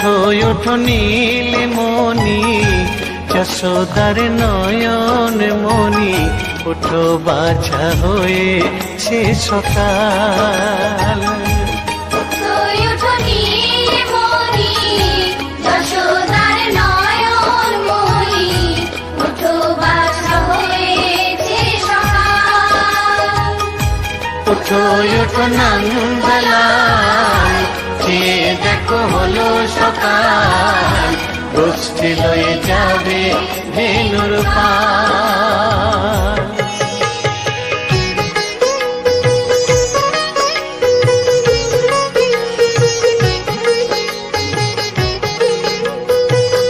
ওঠো ওঠো নীলমণি যশোদার নয়ন মণি, ওঠো বাছা হয়েছে সকাল। ওঠো ওঠো নন্দলাল, চেয়ে দেখো হলো সকাল, গোষ্ঠী লয়ে যাবে ধেনুর পাল।